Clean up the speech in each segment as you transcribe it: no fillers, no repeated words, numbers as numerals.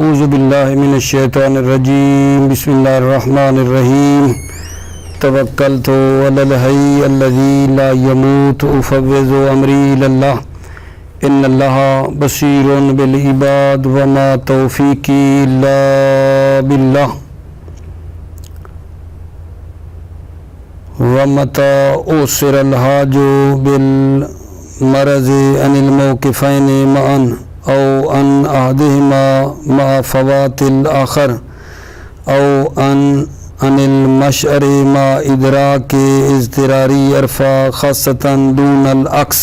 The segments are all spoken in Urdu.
اعوذ باللہ من الشیطان الرجیم بسم اللہ الرحمن الرحیم توکلت علی الحی الذی لا یموت افوض امری الی اللہ ان اللہ بصیر بالعباد وما توفیقی الا باللہ ومتى أُسِرَ الحاج بالمرض عن الموقفين معا أو عن أحدهما مع فوات الآخر أو عن المشعر مع إدراك اضطراری عرفہ خاصة دون العکس۔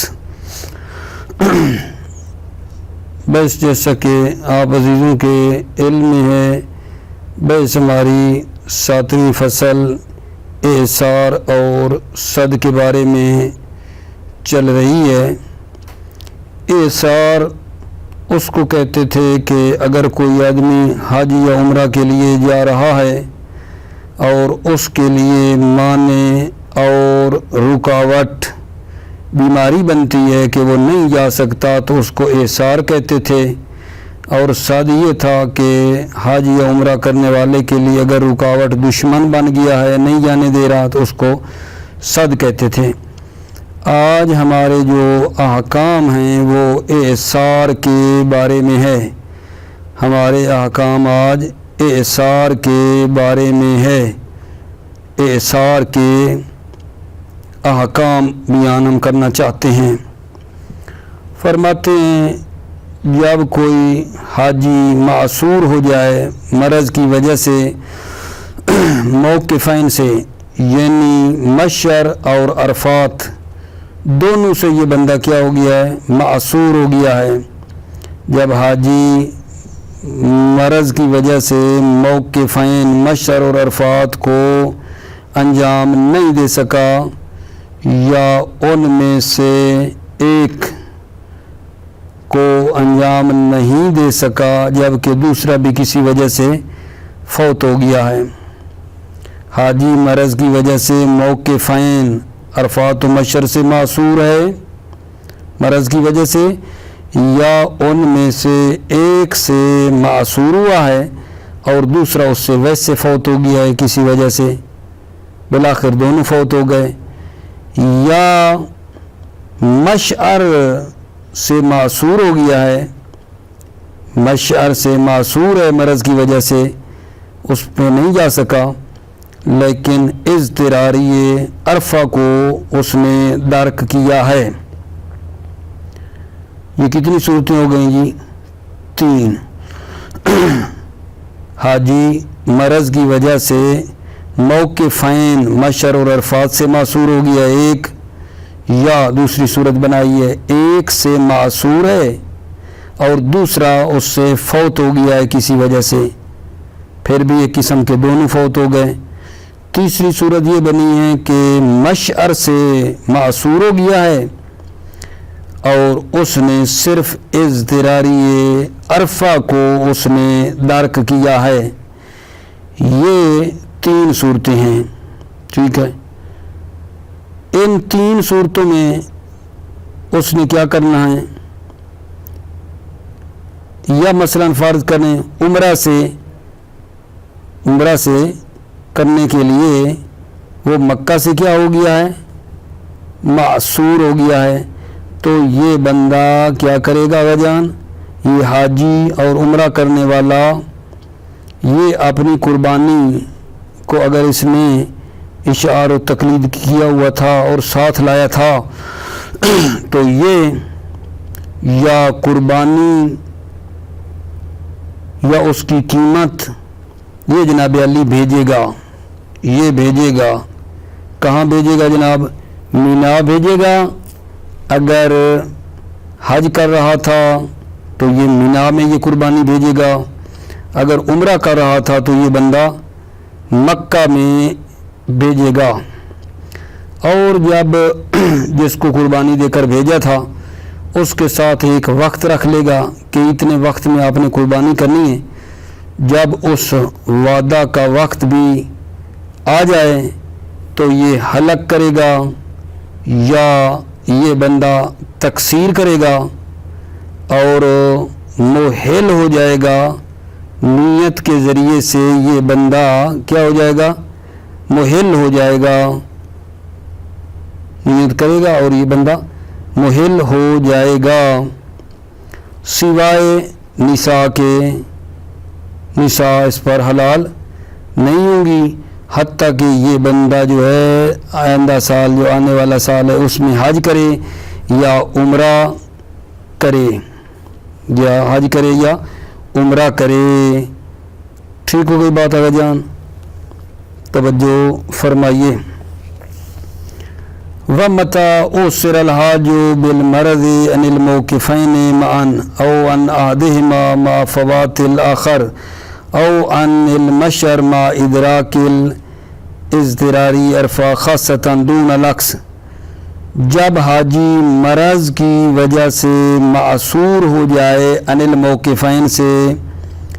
بس جیسا کہ آپ عزیزوں کے علم میں ہے، بس ہماری 7ویں فصل اعصار اور صد کے بارے میں چل رہی ہے۔ اعصار اس کو کہتے تھے کہ اگر کوئی آدمی حج یا عمرہ کے لیے جا رہا ہے اور اس کے لیے مانع اور رکاوٹ بیماری بنتی ہے کہ وہ نہیں جا سکتا تو اس کو اعصار کہتے تھے، اور صد یہ تھا کہ حج یا عمرہ کرنے والے کے لیے اگر رکاوٹ دشمن بن گیا ہے، نہیں جانے دے رہا، تو اس کو صد کہتے تھے۔ آج ہمارے جو احکام ہیں وہ اعصار کے بارے میں ہے۔ ہمارے احکام آج اعصار کے بارے میں ہے۔ اعصار کے احکام بیان ہم کرنا چاہتے ہیں۔ فرماتے ہیں جب کوئی حاجی معصور ہو جائے مرض کی وجہ سے، موقفین سے یعنی مشعر اور عرفات دونوں سے یہ بندہ کیا ہو گیا ہے؟ معصور ہو گیا ہے۔ جب حاجی مرض کی وجہ سے موقفین مشعر اور عرفات کو انجام نہیں دے سکا یا ان میں سے ایک کو انجام نہیں دے سکا جبکہ دوسرا بھی کسی وجہ سے فوت ہو گیا ہے، حاجی مرض کی وجہ سے موقفین عرفات و مشعر سے معصور ہے مرض کی وجہ سے، یا ان میں سے ایک سے معصور ہوا ہے اور دوسرا اس سے ویسے فوت ہو گیا ہے کسی وجہ سے، بالآخر دونوں فوت ہو گئے، یا مشعر سے معصور ہو گیا ہے، مشعر سے معصور ہے مرض کی وجہ سے، اس پہ نہیں جا سکا، لیکن اضطراری عرفہ کو اس نے درک کیا ہے۔ یہ کتنی صورتیں ہو گئیں جی؟ 3۔ حاجی مرض کی وجہ سے موقفین مشعر اور عرفات سے معصور ہو گیا ایک، یا دوسری صورت بنائی ہے ایک سے معصور ہے اور دوسرا اس سے فوت ہو گیا ہے کسی وجہ سے، پھر بھی ایک قسم کے دونوں فوت ہو گئے۔ تیسری صورت یہ بنی ہے کہ مشعر سے معصور ہو گیا ہے اور اس نے صرف اضطراری عرفہ کو اس نے درک کیا ہے۔ یہ 3 صورتیں ہیں، ٹھیک ہے۔ ان 3 صورتوں میں اس نے کیا کرنا ہے؟ یا مثلا فرض کریں عمرہ سے کرنے کے لیے وہ مکہ سے کیا ہو گیا ہے؟ معصور ہو گیا ہے، تو یہ بندہ کیا کرے گا جان؟ یہ حاجی اور عمرہ کرنے والا یہ اپنی قربانی کو اگر اس نے اشعار و تقلید کیا ہوا تھا اور ساتھ لایا تھا تو یہ یا قربانی یا اس کی قیمت یہ جناب علی بھیجے گا، یہ بھیجے گا۔ کہاں بھیجے گا جناب؟ مینا بھیجے گا۔ اگر حج کر رہا تھا تو یہ مینا میں یہ قربانی بھیجے گا، اگر عمرہ کر رہا تھا تو یہ بندہ مکہ میں بھیجے گا۔ اور جب جس کو قربانی دے کر بھیجا تھا اس کے ساتھ ایک وقت رکھ لے گا کہ اتنے وقت میں آپ نے قربانی کرنی ہے۔ جب اس وعدہ کا وقت بھی آ جائے تو یہ حلق کرے گا یا یہ بندہ تقصیر کرے گا اور محل ہو جائے گا نیت کے ذریعے سے یہ بندہ کیا ہو جائے گا؟ محل ہو جائے گا، نیت کرے گا اور یہ بندہ محل ہو جائے گا، سوائے نساء کے، نساء اس پر حلال نہیں ہوں گی، حتیٰ کہ یہ بندہ جو ہے آئندہ سال، جو آنے والا سال ہے، اس میں حج کرے یا عمرہ کرے، یا حج کرے یا عمرہ کرے۔ ٹھیک ہو گئی بات آگا جان؟ توجہ فرمائیے۔ وَمَتَى أُوسِرَ الْحَاجُ بِالْمَرَضِ عَنِ الْمَوْقِفَيْنِ مَعًا أَوْ عَنْ أَحَدِهِمَا مَعَ فَوَاتِ الْآخَرِ أَوْ عَنِ الْمَشْعَرِ مَعَ إِدْرَاكِ الْاضْطِرَارِ عَرْفًا خَاصَّةً دُونَ الْعَكْسِ، جب حاجی مرض کی وجہ سے معصور ہو جائے، عن الموقفین سے،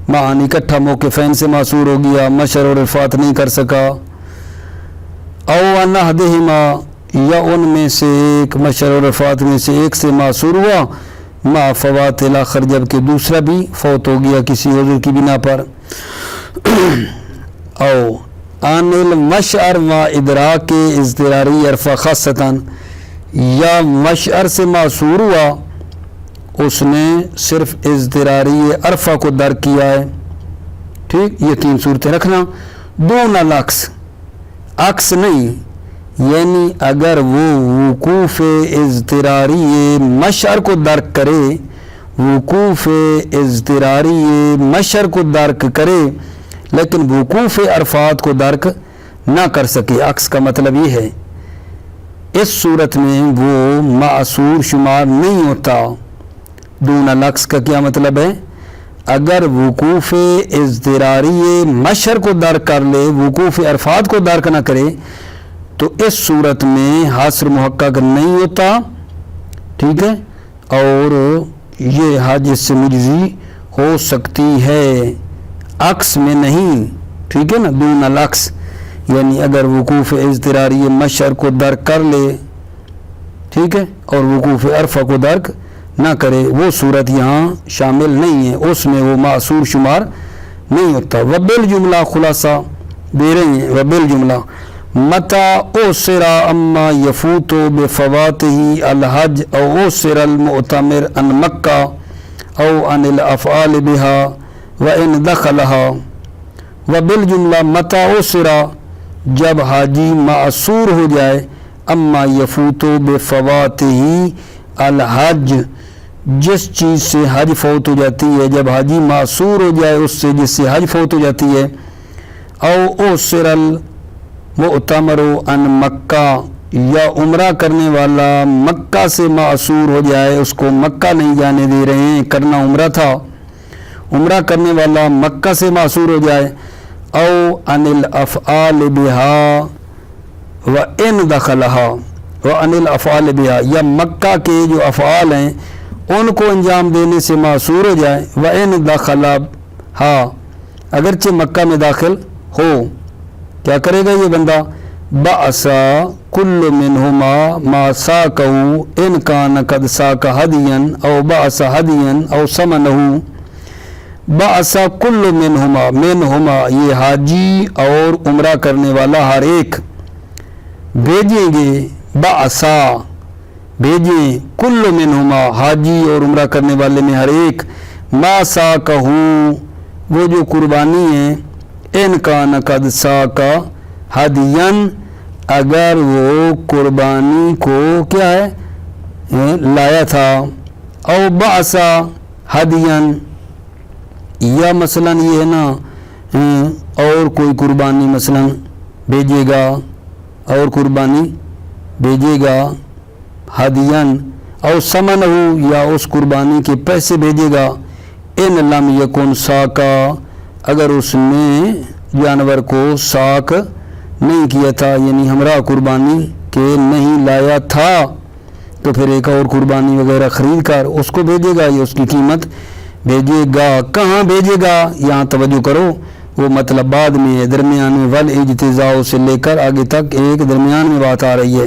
معنی اکٹھا موقفین سے معصور ہو گیا، مشعر اور عرفات نہیں کر سکا، او عن احدہما، یا ان میں سے ایک، مشعر اور عرفات میں سے ایک سے معصور ہوا، مع فوات الاخر، جبکہ دوسرا بھی فوت ہو گیا کسی عذر کی بنا پر، او عن المشعر و ادراک اضطراری عرفہ خاصتاً، یا مشعر سے معصور ہوا، اس نے صرف اضطراری عرفہ کو درک کیا ہے۔ ٹھیک، یہ تین صورتیں رکھنا، دون العکس، عکس نہیں، یعنی اگر وہ وقوف اضطراری مشعر کو درک کرے، وقوف اضطراری مشعر کو درک کرے لیکن وقوف عرفات کو درک نہ کر سکے، عکس کا مطلب یہ ہے اس صورت میں وہ معصور شمار نہیں ہوتا۔ دون العکس کا کیا مطلب ہے؟ اگر وقوف اضطراری مشعر کو درک کر لے، وقوف عرفات کو درک نہ کرے، تو اس صورت میں حاصر محقق نہیں ہوتا، ٹھیک ہے، اور یہ حج اس سے مجزی ہو سکتی ہے، عکس میں نہیں، ٹھیک ہے نا، دون العکس، یعنی اگر وقوف اضطراری مشعر کو درک کر لے، ٹھیک ہے، اور وقوف عرفہ کو درک نہ کرے، وہ صورت یہاں شامل نہیں ہے، اس میں وہ معصور شمار نہیں ہوتا۔ وبالجملہ خلاصہ دے رہے ہیں، وبالجملہ متى أُوسِرَ أَمَّا يَفُوتُ بِفَوَاتِهِ الْحَجِّ أَوْ أُوسِرَ الْمُعْتَمِرُ عَنْ مَكَّةَ أَوْ عَنِ الْأَفْعَالِ بِهَا وَإِنْ دَخَلَهَا۔ وبالجملہ متى أُوسِرَ، جب حاجی معصور ہو جائے، اما یفوت بفواتہ الحج، جس چیز سے حج فوت ہو جاتی ہے، جب حاجی معصور ہو جائے اس سے جس سے حج فوت ہو جاتی ہے، او أُوسِرَ المعتمر عن مکہ، یا عمرہ کرنے والا مکہ سے معصور ہو جائے، اس کو مکہ نہیں جانے دے رہے ہیں، کرنا عمرہ تھا، عمرہ کرنے والا مکہ سے معصور ہو جائے، او عن الافعال بها وان دخلها، وعن الافعال بها، یا مکہ کے جو افعال ہیں ان کو انجام دینے سے معصور ہو جائے، وان دخلها، اگرچہ مکہ میں داخل ہو، کیا کرے گا یہ بندہ؟ بَعَسَا كُلُّ مِنْهُمَا مَا سَاقَهُ إِنْ كَانَ قَدْ سَاقَ هَدْيًا أَوْ بَعَسَ هَدْيًا أَوْ سَمَنَهُ۔ بَعَسَا كُلُّ مِنْهُمَا، یہ حاجی اور عمرہ کرنے والا ہر ایک بھیجیں گے، بَعَسا بھیجیں، كُلُّ مِنْهُمَا حاجی اور عمرہ کرنے والے میں ہر ایک، مَا سَاقَهُ وہ جو قربانی ہے، ان کان قد ساقا ہدین اگر وہ قربانی کو کیا ہے لایا تھا، او بعثا ہدین، یا مثلا یہ ہے نا اور کوئی قربانی مثلا بھیجے گا، اور قربانی بھیجے گا، ہدین او سمن ہو، یا اس قربانی کے پیسے بھیجے گا، ان لم یکن ساقا اگر اس نے جانور کو ساق نہیں کیا تھا، یعنی ہمراہ قربانی کے نہیں لایا تھا، تو پھر ایک اور قربانی وغیرہ خرید کر اس کو بھیجے گا، یا اس کی قیمت بھیجے گا۔ کہاں بھیجے گا؟ یہاں توجہ کرو، وہ مطلب بعد میں ہے، درمیان میں، والاجتزاء سے لے کر آگے تک ایک درمیان میں بات آ رہی ہے۔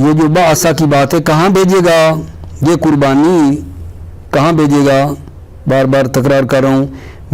یہ جو بعثہ کی بات ہے، کہاں بھیجے گا یہ قربانی، کہاں بھیجے گا؟ بار بار تکرار کر رہا ہوں،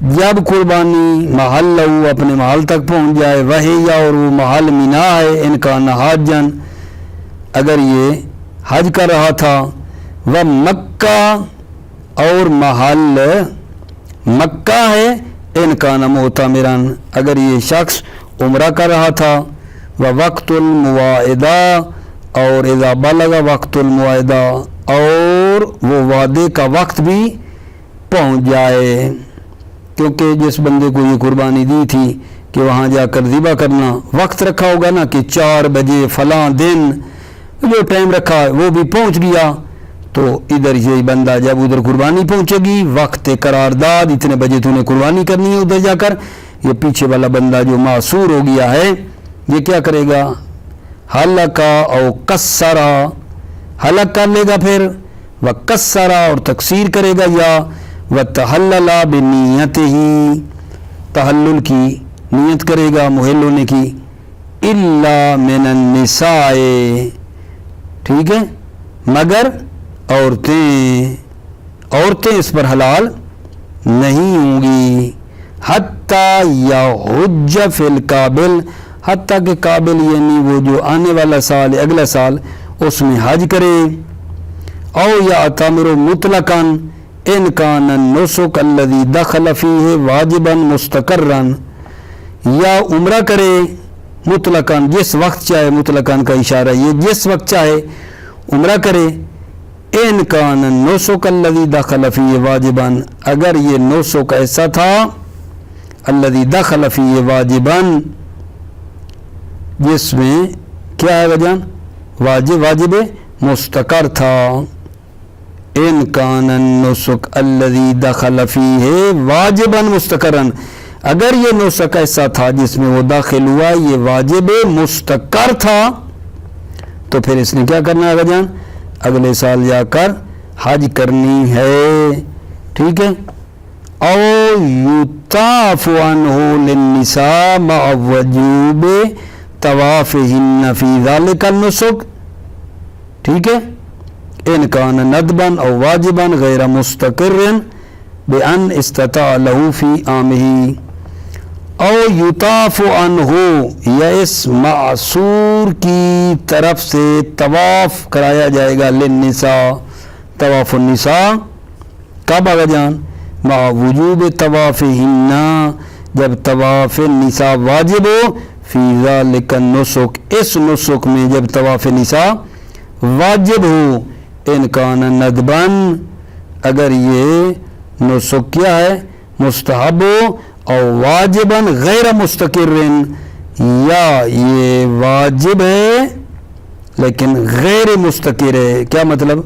جب قربانی محل اپنے محل تک پہنچ جائے، وہی یا اور وہ محل مینا ہے، ان کا حاجن اگر یہ حج کر رہا تھا، وہ مکہ اور محل مکہ ہے، ان کا معتمرن اگر یہ شخص عمرہ کر رہا تھا، وہ وقت المواعدہ اور اذا بلغ وقت المواعدہ اور وہ وعدے کا وقت بھی پہنچ جائے، کیونکہ جس بندے کو یہ قربانی دی تھی کہ وہاں جا کر ذبح کرنا، وقت رکھا ہوگا نا کہ 4 بجے فلاں دن، جو ٹائم رکھا ہے وہ بھی پہنچ گیا، تو ادھر یہ بندہ جب ادھر قربانی پہنچے گی، وقت قرارداد اتنے بجے تو نے قربانی کرنی ہے، ادھر جا کر یہ پیچھے والا بندہ جو معصور ہو گیا ہے یہ کیا کرے گا؟ حلقہ او کسرا، حلق کر لے گا، پھر وہ کسرا اور تکسیر کرے گا، یا وہ تحلل بنیت ہی، تحلل کی نیت کرے گا محل ہونے کی، الا من النساء، ٹھیک ہے، مگر عورتیں اس پر حلال نہیں ہوں گی، حتیٰ یحج فی القابل، حتیٰ کہ قابل یعنی وہ جو آنے والا سال ہے، اگلا سال، اس میں حج کرے، او یعتمر مطلقا ان کان النسک الذی دخل فیہ واجبا مستقرا، یا عمرہ کرے مطلقا جس وقت چاہے، مطلقا کا اشارہ یہ جس وقت چاہے عمرہ کرے، ان کان النسک الذی دخل فیہ واجبا، اگر یہ نسک ایسا تھا، الذی دخل فیہ واجبا جس میں کیا ہے وجان واجب مستقر تھا، ان کان النسک الذی دخل فیہ واجبا مستقرا، اگر یہ نسک ایسا تھا جس میں وہ داخل ہوا یہ واجب مستقر تھا، تو پھر اس نے کیا کرنا ہے وجان؟ اگلے سال جا کر حج کرنی ہے، ٹھیک ہے، او یطاف عنہ للنساء مع وجوب طوافہن فی ذلک النسک، ٹھیک ہے، ان کان ندبا او واجبا غیر مستقر بان استطاع له فی عامہ، او یطاف عنہ، یا اس معصور کی طرف سے طواف کرایا جائے گا، للنساء طواف النساء، کب آگا جان؟ مع وجوب طوافہن، جب طواف النساء واجب ہو، فی ذالک النسک، اس نسک میں جب طواف النساء واجب ہو، ان کان ندبن، اگر یہ نسک کیا ہے مستحب ہو، اور واجبا غیر مستقر، یا یہ واجب ہے لیکن غیر مستقر ہے، کیا مطلب؟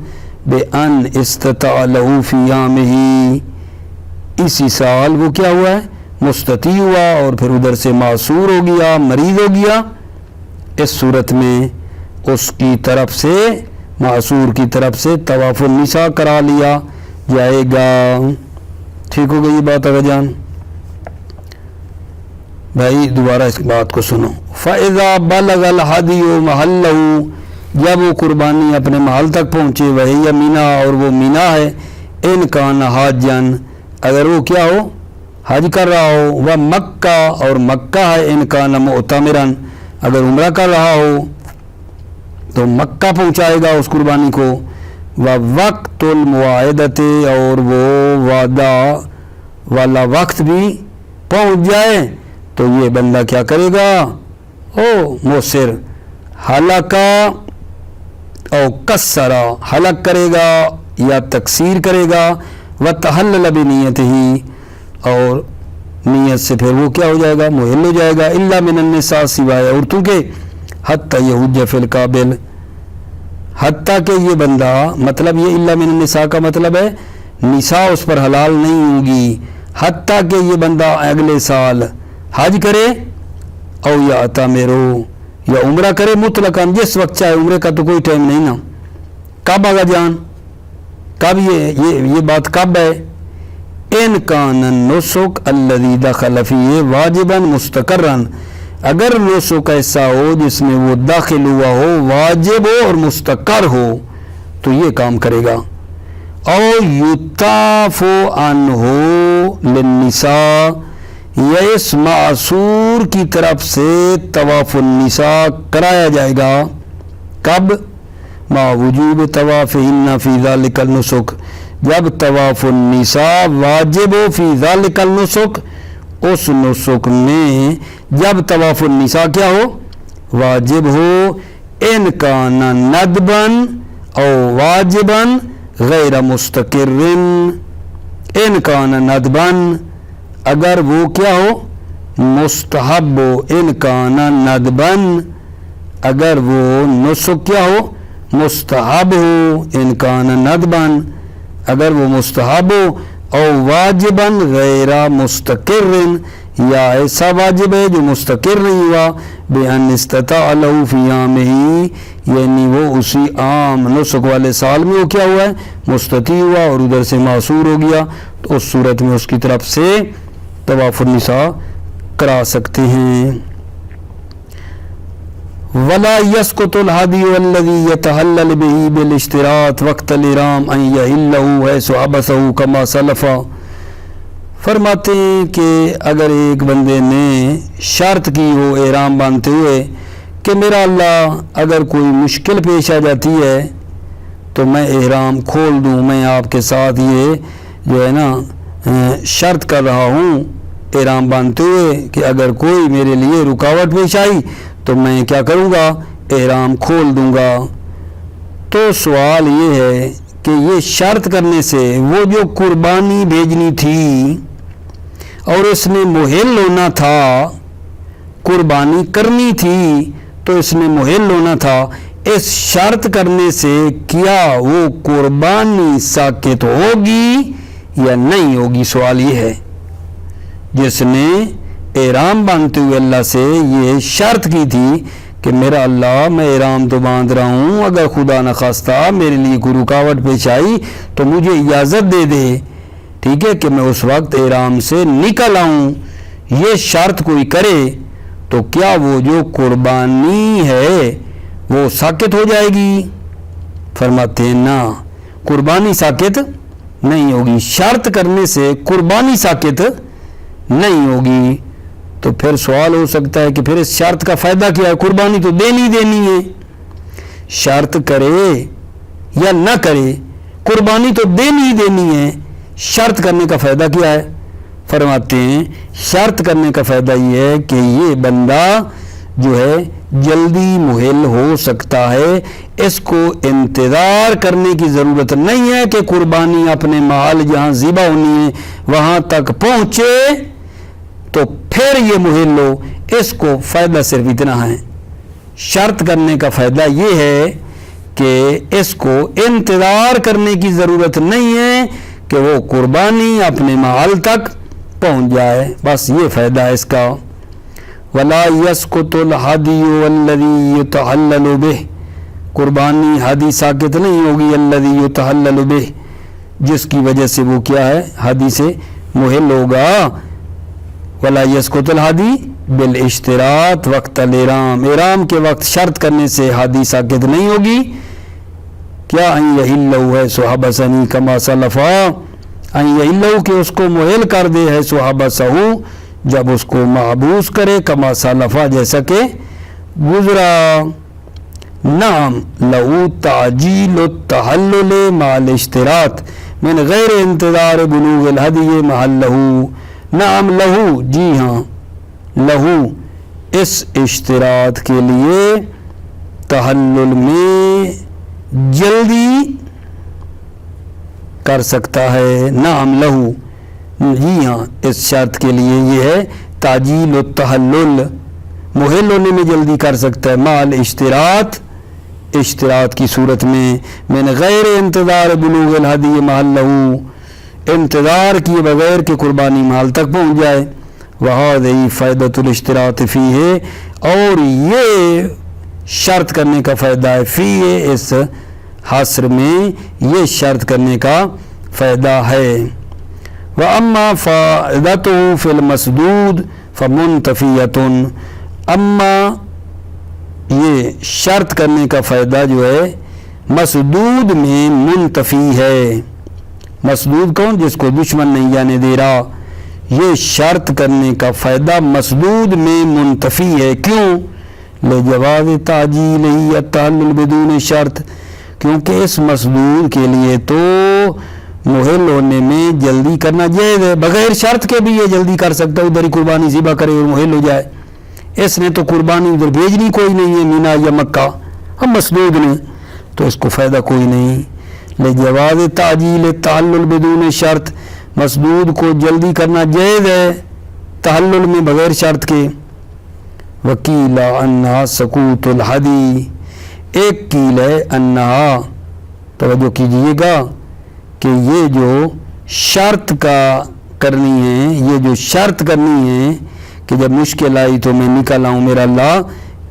بِأَنْ اسْتَطَاعَ لَهُ فِي عَامِهِ، اسی سال وہ کیا ہوا ہے؟ مستطیع ہوا، اور پھر ادھر سے معصور ہو گیا، مریض ہو گیا، اس صورت میں اس کی طرف سے، معصور کی طرف سے طواف النساء کرا لیا جائے گا، ٹھیک ہو گئی یہ بات آگا جان؟ بھائی دوبارہ اس بات کو سنو، فَإِذَا بَلَغَ الْحَدِيُّ مَحَلَّهُ، جب وہ قربانی اپنے محل تک پہنچے، وہی مینا اور وہ مینا ہے، ان کان حاجن، اگر وہ کیا ہو؟ حج کر رہا ہو، وہ مکہ اور مکہ ہے، ان کان معتمرن، اگر عمرہ کر رہا ہو تو مکہ پہنچائے گا اس قربانی کو، وہ وقت المواعدت، اور وہ وعدہ والا وقت بھی پہنچ جائے، تو یہ بندہ کیا کرے گا؟ موسر، حلقہ او کسرا، حلق کرے گا یا تکسیر کرے گا، وتحلل بنیتہ، اور نیت سے پھر وہ کیا ہو جائے گا؟ محل ہو جائے گا، الا من النساء، سوائے عورتوں کے، حتی یحج فی القابل، حتیٰ کہ یہ بندہ، مطلب یہ الا من النساء کا مطلب ہے نساء اس پر حلال نہیں ہوگی، حتیٰ کہ یہ بندہ اگلے سال حج کرے، او یعتمر، یا عمرہ کرے مطلقاً جس وقت چاہے، عمرے کا تو کوئی ٹائم نہیں نا، کب آگا جان؟ کب یہ بات کب ہے؟ ان کان النسک الذی دخل فیہ واجبا مستقرا، اگر نسک ایسا ہو جس میں وہ داخل ہوا ہو، واجب ہو اور مستقر ہو، تو یہ کام کرے گا، او یطافو عنہو للنساء، یا اس معصور کی طرف سے طواف النساء کرایا جائے گا. کب؟ مع وجوب طوافہن فی ذالک النسک، جب طواف النساء واجب ہو فی ذالک النسک، اس نسک میں جب طواف النساء کیا ہو؟ واجب ہو. ان کان ندبن او واجبن غیر مستقر، ان کان ندبن اگر وہ کیا ہو؟ مستحب ہو. ان کان ندبن اگر وہ نسک کیا ہو؟ مستحب ہو. ان کان ندبن اگر وہ مستحب ہو. او واجبن غیر مستقر، یا ایسا واجب ہے جو مستقر نہیں ہوا. بأن استطاع له فی عامہ، یعنی وہ اسی عام نسک والے سال میں وہ کیا ہوا ہے؟ مستطیع ہوا اور ادھر سے معصور ہو گیا، تو اس صورت میں اس کی طرف سے طواف النساء کرا سکتے ہیں. ولا يسقط الهدي الذي يتهلل به بالاشتراط وقت الإحرام أن يحله حيث حبسه كما سلف. فرماتے ہیں کہ اگر ایک بندے نے شرط کی ہو احرام باندھتے ہوئے کہ میرا اللہ اگر کوئی مشکل پیش آ جاتی ہے تو میں احرام کھول دوں، میں آپ کے ساتھ یہ جو ہے نا شرط کر رہا ہوں احرام باندھتے ہوئے کہ اگر کوئی میرے لیے رکاوٹ پیش آئی تو میں کیا کروں گا؟ احرام کھول دوں گا. تو سوال یہ ہے کہ یہ شرط کرنے سے وہ جو قربانی بھیجنی تھی اور اس نے محل ہونا تھا، قربانی کرنی تھی تو اس نے محل ہونا تھا، اس شرط کرنے سے کیا وہ قربانی ساقط ہوگی یا نہیں ہوگی؟ سوال یہ ہے. جس نے احرام باندھتے ہوئے اللہ سے یہ شرط کی تھی کہ میرا اللہ میں احرام تو باندھ رہا ہوں، اگر خدا نخواستہ میرے لیے کوئی رکاوٹ پیش آئی تو مجھے اجازت دے دے، ٹھیک ہے، کہ میں اس وقت احرام سے نکل آؤں. یہ شرط کوئی کرے تو کیا وہ جو قربانی ہے وہ ساقط ہو جائے گی؟ فرماتے ہیں نہ، قربانی ساقط نہیں ہوگی. شرط کرنے سے قربانی ساقط نہیں ہوگی. تو پھر سوال ہو سکتا ہے کہ پھر اس شرط کا فائدہ کیا ہے؟ قربانی تو دینی ہے. شرط کرے یا نہ کرے قربانی تو دینی ہے. شرط کرنے کا فائدہ کیا ہے؟ فرماتے ہیں شرط کرنے کا فائدہ یہ ہے کہ یہ بندہ جو ہے جلدی محل ہو سکتا ہے، اس کو انتظار کرنے کی ضرورت نہیں ہے کہ قربانی اپنے محل جہاں ذبح ہونی ہے وہاں تک پہنچے تو پھر یہ محل ہو. اس کو فائدہ صرف اتنا ہے. شرط کرنے کا فائدہ یہ ہے کہ اس کو انتظار کرنے کی ضرورت نہیں ہے کہ وہ قربانی اپنے محل تک پہنچ جائے، بس یہ فائدہ ہے اس کا. ولا يسقط الهدي الذي يتحلل به، قربانی ہدی ساقط نہیں ہوگی الذي يتحلل به، جس کی وجہ سے وہ کیا ہے؟ ہدی سے محل ہوگا. ولا يسقط الهدي بالاشتراط وقت الاحرام، احرام کے وقت شرط کرنے سے ہدی ساقط نہیں ہوگی. کیا ان يحله ہے صحابسنی کما سلفا، ان يحله کہ اس کو محل کر دے ہے صحابسہو جب اس کو محبوس کرے، کما سلفا جیسا کہ گزرا. نعم لہو تعجیل التحلل مع الاشتراط من غیر انتظار بلوغ الہدی محلہ. نعم لہو، جی ہاں، لہو اس اشتراط کے لیے تحلل میں جلدی کر سکتا ہے. نعم لہو، جی ہاں، اس شرط کے لیے یہ ہے تعجیل التحلل، محل ہونے میں جلدی کر سکتا ہے. مع الاشتراط، اشتراط کی صورت میں، من غیر انتظار بلوغ الہدی محلہ، انتظار کیے بغیر کہ قربانی محل تک پہنچ جائے. وہذہ فائدۃ الاشتراط فیہ، اور یہ شرط کرنے کا فائدہ ہے فیہ، اس حصر میں یہ شرط کرنے کا فائدہ ہے. وَأَمَّا فَائِدَتُهُ فِي الْمَسْدُودِ فَمُنْتَفِيَةٌ، اما یہ شرط کرنے کا فائدہ جو ہے مسدود میں منتفی ہے. مسدود کون؟ جس کو دشمن نہیں جانے دے رہا. یہ شرط کرنے کا فائدہ مسدود میں منتفی ہے. کیوں؟ لجواز تعجیل ہی التحلل بدون شرط، کیونکہ اس مسدود کے لیے تو محل ہونے میں جلدی کرنا جائز ہے. بغیر شرط کے بھی یہ جلدی کر سکتا ہے، ادھر ہی قربانی ذبح کرے اور محل ہو جائے. اس نے تو قربانی ادھر بھیجنی کوئی نہیں ہے مینا یا مکہ، ہم مسدود نے، تو اس کو فائدہ کوئی نہیں. لجواز تعجیل التحلل بدون شرط، مسدود کو جلدی کرنا جائز ہے تحلل میں بغیر شرط کے. وکیل انہا سکوت الحدی، ایک کیل ہے انہا، توجہ کیجئے گا کہ یہ جو شرط کا کرنی ہے، یہ جو شرط کرنی ہے کہ جب مشکل آئی تو میں نکل آؤں میرا اللہ،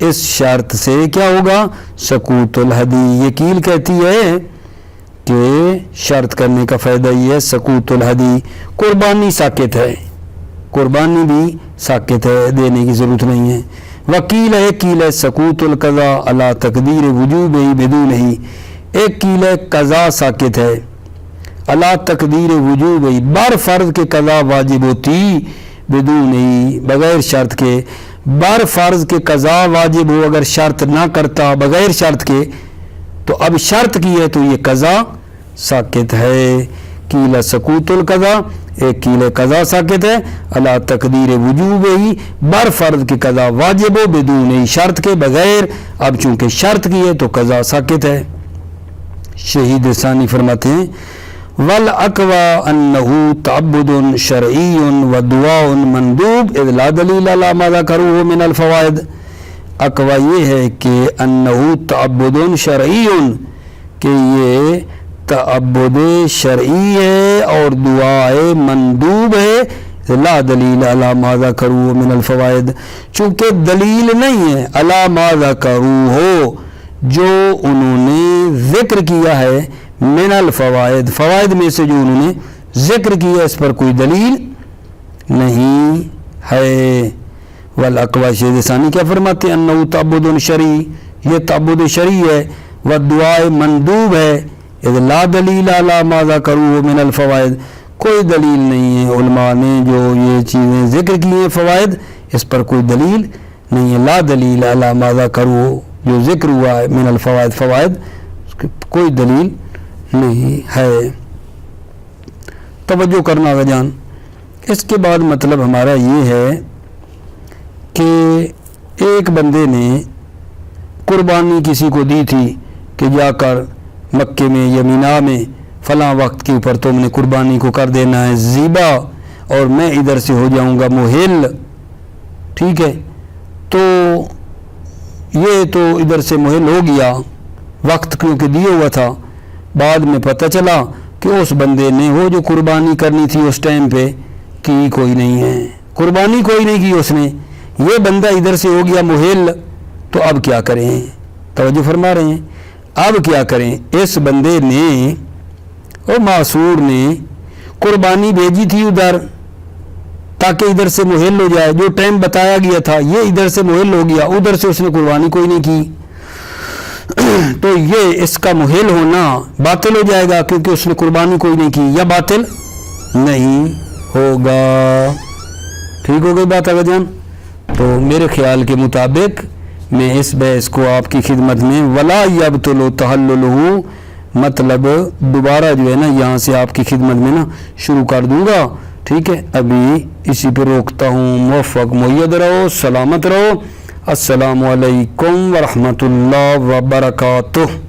اس شرط سے کیا ہوگا؟ سکوت الحدی. یہ کیل کہتی ہے کہ شرط کرنے کا فائدہ یہ ہے سکوت الحدی، قربانی ساکت ہے، قربانی بھی ساکت ہے، دینے کی ضرورت نہیں ہے. وکیل ہے کیل ہے سکوت القضاء علی تقدیر وجوب ہی بدون ہی، ایک کیل ہے قضا ساکت ہے علی تقدیر وجوب ہی، بر فرض کے قضا واجب ہوتی بدون ہی، بغیر شرط کے. بر فرض کے قضا واجب ہو اگر شرط نہ کرتا بغیر شرط کے، تو اب شرط کی ہے تو یہ قضا ساکت ہے. کیل سکوت القضا، ایک کیل قضا ساکت ہے علی تقدیر وجوب ہی، بر فرض کے قضا واجب ہو بدون ہی، شرط کے بغیر. اب چونکہ شرط کی ہے تو قضا ساکت ہے. شہید ثانی فرماتے ہیں والاقوى انه تعبد شرعی و دعاء مندوب اذ لا دلیل علی ما ذکروه من الفوائد. اقوى یہ ہے کہ انه تعبد شرعی، کہ یہ تعبد شرعی ہے اور دعائے مندوب ہے. لا دلیل علی ما ذکروه من الفوائد، چونکہ دلیل نہیں ہے علی ما ذکروه، جو انہوں نے ذکر کیا ہے، من الفوائد، فوائد میں سے جو انہوں نے ذکر کیا اس پر کوئی دلیل نہیں ہے. والاقوى شہید ثانی کیا فرماتے ہیں؟ انه تعبد شرعی، یہ تعبد شرعی ہے، والدعاء مندوب ہے. اذ لا دلیل علی ما ذکروه من الفوائد، کوئی دلیل نہیں ہے علماء نے جو یہ چیزیں ذکر کی ہیں فوائد، اس پر کوئی دلیل نہیں ہے. لا دلیل علی ما ذکروه، جو ذکر ہوا ہے من الفوائد، فوائد، اس کی کوئی دلیل نہیں ہے. توجہ کرنا جان. اس کے بعد مطلب ہمارا یہ ہے کہ ایک بندے نے قربانی کسی کو دی تھی کہ جا کر مکے میں یا مینا میں فلاں وقت کے اوپر تم نے قربانی کو کر دینا ہے ذبح، اور میں ادھر سے ہو جاؤں گا محل. ٹھیک ہے، تو یہ تو ادھر سے محل ہو گیا، وقت کیونکہ دیا ہوا تھا. بعد میں پتہ چلا کہ اس بندے نے وہ جو قربانی کرنی تھی اس ٹائم پہ کی کوئی نہیں ہے، قربانی کوئی نہیں کی اس نے. یہ بندہ ادھر سے ہو گیا محل، تو اب کیا کریں؟ توجہ فرما رہے ہیں. اب کیا کریں؟ اس بندے نے اور معصور نے قربانی بھیجی تھی ادھر تاکہ ادھر سے محل ہو جائے، جو ٹائم بتایا گیا تھا یہ ادھر سے محل ہو گیا، ادھر سے اس نے قربانی کوئی نہیں کی، تو یہ اس کا محل ہونا باطل ہو جائے گا کیونکہ اس نے قربانی کوئی نہیں کی، یا باطل نہیں ہوگا. ٹھیک ہو گئی بات آگے جان؟ تو میرے خیال کے مطابق میں اس بحث کو آپ کی خدمت میں ولا یبطل تحللہ، مطلب دوبارہ جو ہے نا یہاں سے آپ کی خدمت میں نا شروع کر دوں گا. ٹھیک ہے، ابھی اسی پہ روکتا ہوں. موفق مؤید رہو، سلامت رہو. السلام علیکم ورحمۃ اللہ وبرکاتہ.